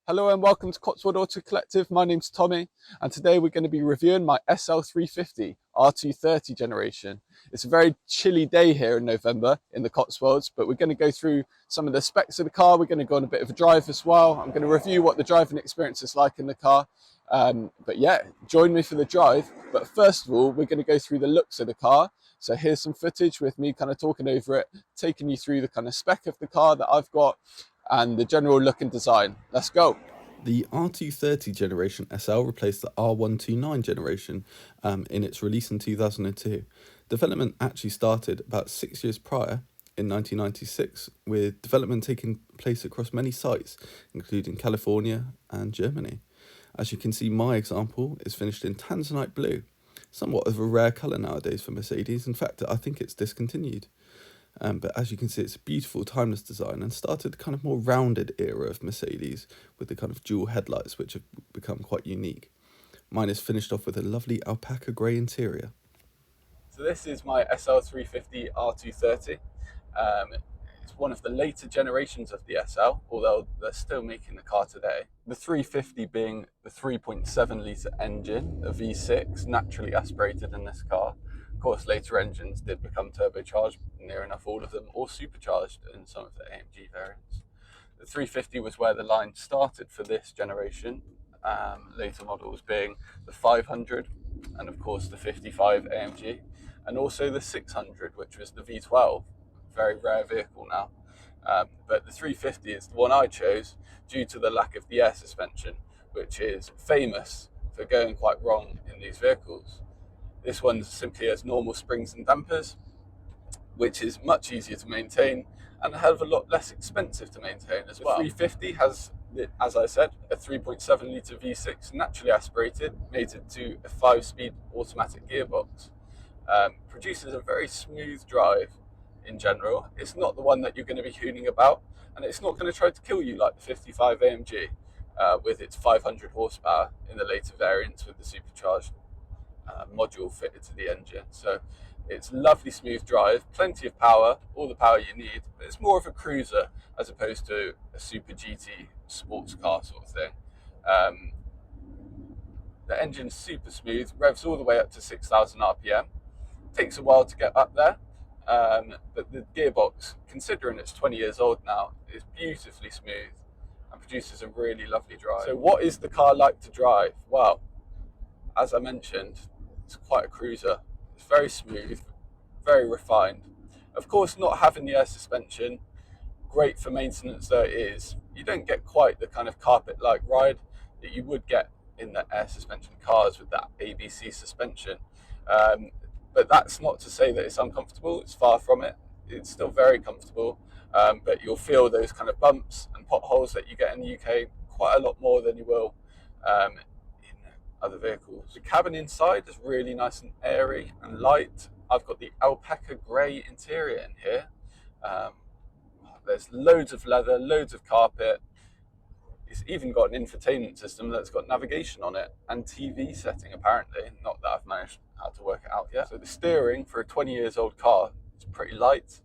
Hello and welcome to CotswoldAutoCollective. My name's Tommy, and today we're going to be reviewing my SL350 R230 generation. It's a very chilly day here in November in the Cotswolds, but we're going to go through some of the specs of the car. We're going to go on a bit of a drive as well. I'm going to review what the driving experience is like in the car. But yeah, join me for the drive. But first of all, we're going to go through the looks of the car. So here's some footage with me kind of talking over it, taking you through the kind of spec of the car that I've got and the general look and design. Let's go. The R230 generation SL replaced the R129 generation in its release in 2002. Development actually started about 6 years prior in 1996, with development taking place across many sites, including California and Germany. As you can see, my example is finished in Tanzanite blue, somewhat of a rare colour nowadays for Mercedes. In fact, I think it's discontinued. But as you can see, it's a beautiful, timeless design and started the kind of more rounded era of Mercedes with the kind of dual headlights, which have become quite unique. Mine is finished off with a lovely alpaca grey interior. So this is my SL350 R230. It's one of the later generations of the SL, although they're still making the car today. The 350 being the 3.7 litre engine, a V6, naturally aspirated in this car. Of course, later engines did become turbocharged, near enough all of them, or supercharged in some of the AMG variants. The 350 was where the line started for this generation, later models being the 500 and of course the 55 AMG, and also the 600, which was the V12, very rare vehicle now. But the 350 is the one I chose due to the lack of the air suspension, which is famous for going quite wrong in these vehicles. This one simply has normal springs and dampers, which is much easier to maintain and a hell of a lot less expensive to maintain as well. The 350 has, as I said, a 3.7 litre V6 naturally aspirated, mated to a 5-speed automatic gearbox. Produces a very smooth drive in general. It's not the one that you're going to be hooning about, and it's not going to try to kill you like the 55 AMG with its 500 horsepower in the later variants with the supercharged module fitted to the engine. So it's lovely smooth drive, plenty of power, all the power you need, but it's more of a cruiser as opposed to a super GT sports car sort of thing. The engine's super smooth, revs all the way up to 6,000 RPM. Takes a while to get up there, but the gearbox, considering it's 20 years old now, is beautifully smooth and produces a really lovely drive. So what is the car like to drive? Well, as I mentioned, it's quite a cruiser. It's very smooth, very refined. Of course, not having the air suspension, great for maintenance though it is, you don't get quite the kind of carpet-like ride that you would get in the air suspension cars with that ABC suspension. But that's not to say that it's uncomfortable. It's far from it. It's still very comfortable, but you'll feel those kind of bumps and potholes that you get in the UK quite a lot more than you will in other vehicles. The cabin inside is really nice and airy and light. I've got the alpaca grey interior in here. There's loads of leather, loads of carpet. It's even got an infotainment system that's got navigation on it and TV setting apparently, not that I've managed how to work it out yet. So the steering for a 20 years old car is pretty light,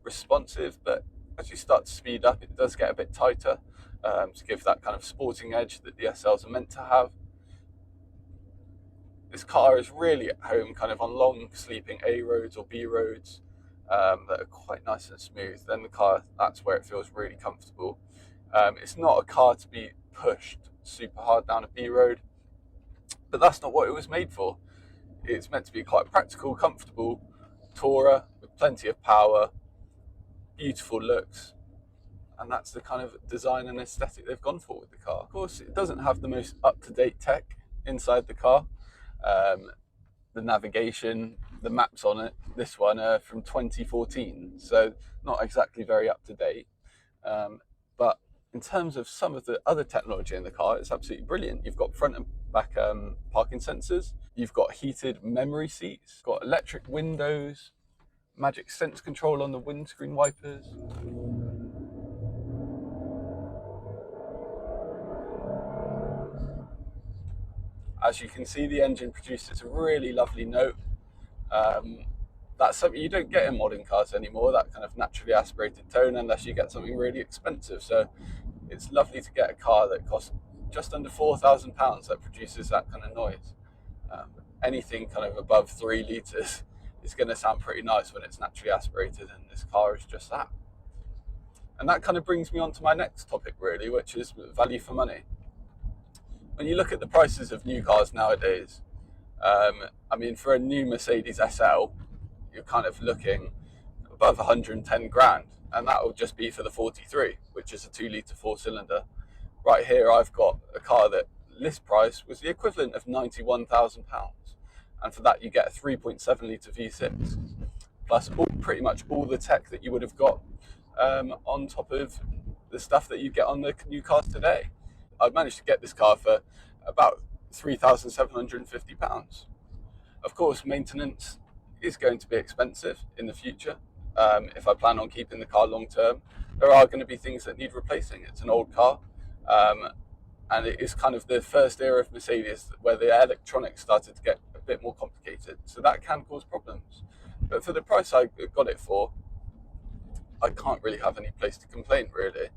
responsive, but as you start to speed up it does get a bit tighter to give that kind of sporting edge that the SLs are meant to have. This car is really at home kind of on long sleeping A roads or B roads that are quite nice and smooth. Then the car, that's where it feels really comfortable. It's not a car to be pushed super hard down a B road, but that's not what it was made for. It's meant to be quite practical, comfortable tourer with plenty of power, beautiful looks, and that's the kind of design and aesthetic they've gone for with the car. Of course, it doesn't have the most up-to-date tech inside the car. The navigation, the maps on it, this one are from 2014, so not exactly very up-to-date. But in terms of some of the other technology in the car, it's absolutely brilliant. You've got front and back parking sensors. You've got heated memory seats, got electric windows, magic sense control on the windscreen wipers. As you can see, the engine produces a really lovely note. That's something you don't get in modern cars anymore, that kind of naturally aspirated tone, unless you get something really expensive. So it's lovely to get a car that costs just under £4,000 that produces that kind of noise. Um, Anything kind of above 3 litres is going to sound pretty nice when it's naturally aspirated, and this car is just that. And that kind of brings me on to my next topic, really, which is value for money. When you look at the prices of new cars nowadays, I mean, for a new Mercedes SL, you're kind of looking above 110 grand, and that will just be for the 43, which is a 2 litre 4-cylinder. Right here, I've got a car that list price was the equivalent of £91,000, and for that you get a 3.7 litre V6, plus pretty much all the tech that you would have got on top of the stuff that you get on the new cars today. I've managed to get this car for about £3,750. Of course, maintenance is going to be expensive in the future. If I plan on keeping the car long term, there are going to be things that need replacing. It's an old car, and it is kind of the first era of Mercedes where the electronics started to get a bit more complicated. So that can cause problems. But for the price I got it for, I can't really have any place to complain, really.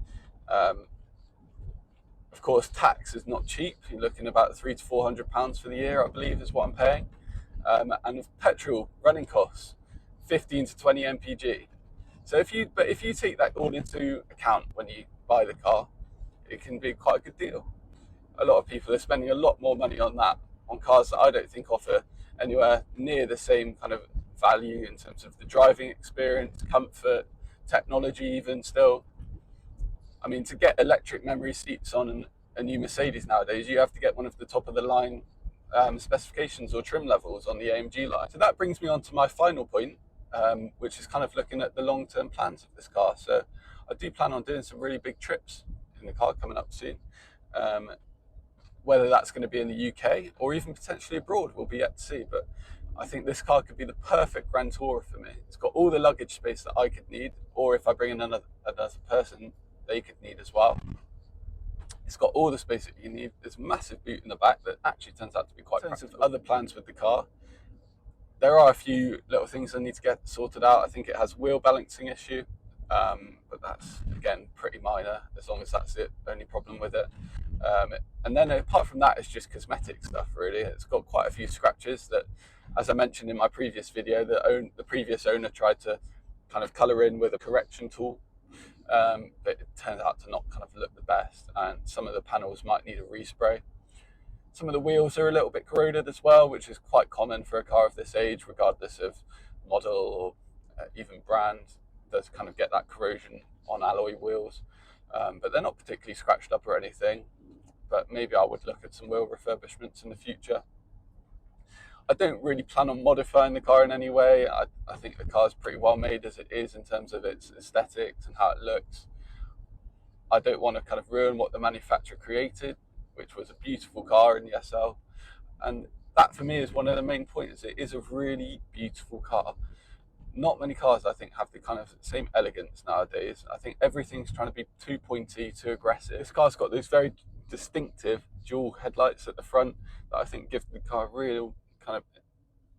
Of course, tax is not cheap. You're looking about £300 to £400 for the year, I believe, is what I'm paying. And petrol running costs, 15 to 20 mpg. So if you take that all into account when you buy the car, it can be quite a good deal. A lot of people are spending a lot more money on that, on cars that I don't think offer anywhere near the same kind of value in terms of the driving experience, comfort, technology even still. I mean, to get electric memory seats on a new Mercedes nowadays, you have to get one of the top of the line specifications or trim levels on the AMG line. So that brings me on to my final point, which is kind of looking at the long-term plans of this car. So I do plan on doing some really big trips in the car coming up soon. Whether that's going to be in the UK or even potentially abroad, we'll be yet to see. But I think this car could be the perfect Grand Tourer for me. It's got all the luggage space that I could need, or if I bring in another person, they could need as well. It's got all the space that you need. There's a massive boot in the back that actually turns out to be quite practical. In terms of other plans with the car, there are a few little things I need to get sorted out. I think it has wheel balancing issue, but that's, again, pretty minor, as long as that's the only problem with it. And then apart from that, it's just cosmetic stuff, really. It's got quite a few scratches that, as I mentioned in my previous video, the previous owner tried to kind of colour in with a correction tool, but it turned out to not kind of look the best, and some of the panels might need a respray. Some of the wheels are a little bit corroded as well, which is quite common for a car of this age, regardless of model or even brand. Does kind of get that corrosion on alloy wheels, but they're not particularly scratched up or anything. But maybe I would look at some wheel refurbishments in the future. I don't really plan on modifying the car in any way. I think the car is pretty well made as it is in terms of its aesthetics and how it looks. I don't want to kind of ruin what the manufacturer created, which was a beautiful car in the SL. And that for me is one of the main points. It is a really beautiful car. Not many cars, I think, have the kind of same elegance nowadays. I think everything's trying to be too pointy, too aggressive. This car's got those very distinctive dual headlights at the front that I think give the car a real kind of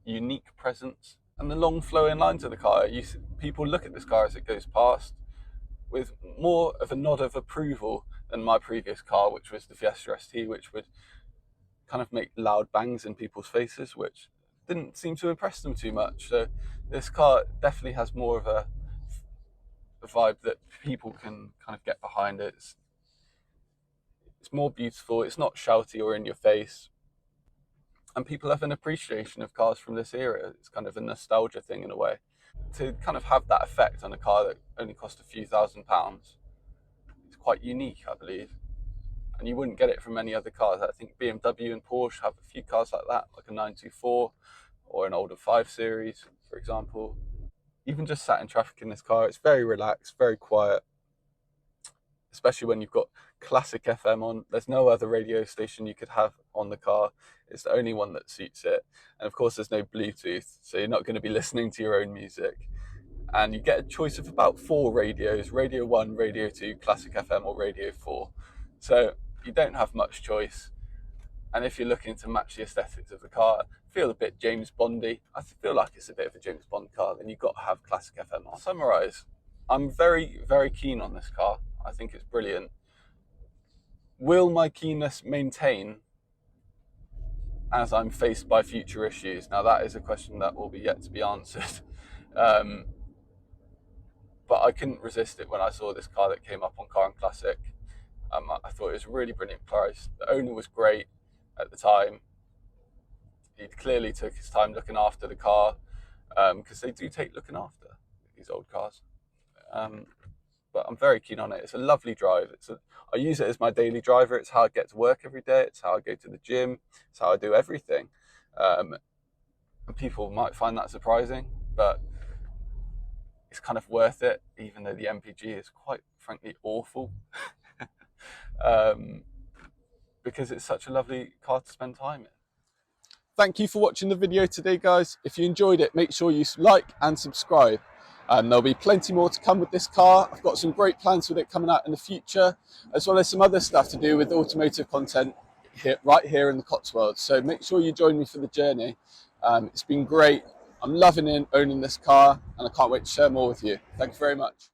unique presence. And the long flowing lines of the car, people look at this car as it goes past with more of a nod of approval than my previous car, which was the Fiesta ST, which would kind of make loud bangs in people's faces, which didn't seem to impress them too much. So this car definitely has more of a vibe that people can kind of get behind. It's more beautiful, it's not shouty or in your face, and people have an appreciation of cars from this era. It's kind of a nostalgia thing in a way. To kind of have that effect on a car that only cost a few £1,000s, it's quite unique, I believe, and you wouldn't get it from any other cars. I think BMW and Porsche have a few cars like that, like a 924 or an older 5 Series, for example. Even just sat in traffic in this car, it's very relaxed, very quiet, especially when you've got classic FM on. There's no other radio station you could have on the car. It's the only one that suits it. And of course, there's no Bluetooth, so you're not going to be listening to your own music. And you get a choice of about 4 radios: Radio 1, Radio 2, Classic FM, or Radio 4. So you don't have much choice. And if you're looking to match the aesthetics of the car, feel a bit James Bondy, I feel like it's a bit of a James Bond car, then you've got to have Classic FM on. To summarise, I'm very, very keen on this car. I think it's brilliant. Will my keenness maintain as I'm faced by future issues? Now that is a question that will be yet to be answered. But I couldn't resist it when I saw this car that came up on Car and Classic. I thought it was a really brilliant price. The owner was great at the time. He clearly took his time looking after the car, because they do take looking after these old cars. But I'm very keen on it. It's a lovely drive. I use it as my daily driver. It's how I get to work every day. It's how I go to the gym. It's how I do everything. And people might find that surprising, but it's kind of worth it, even though the MPG is quite frankly awful. Because it's such a lovely car to spend time in. Thank you for watching the video today, guys. If you enjoyed it, make sure you like and subscribe. There'll be plenty more to come with this car. I've got some great plans with it coming out in the future, as well as some other stuff to do with automotive content right here in the Cotswolds. So make sure you join me for the journey. It's been great. I'm loving owning this car, and I can't wait to share more with you. Thank you very much.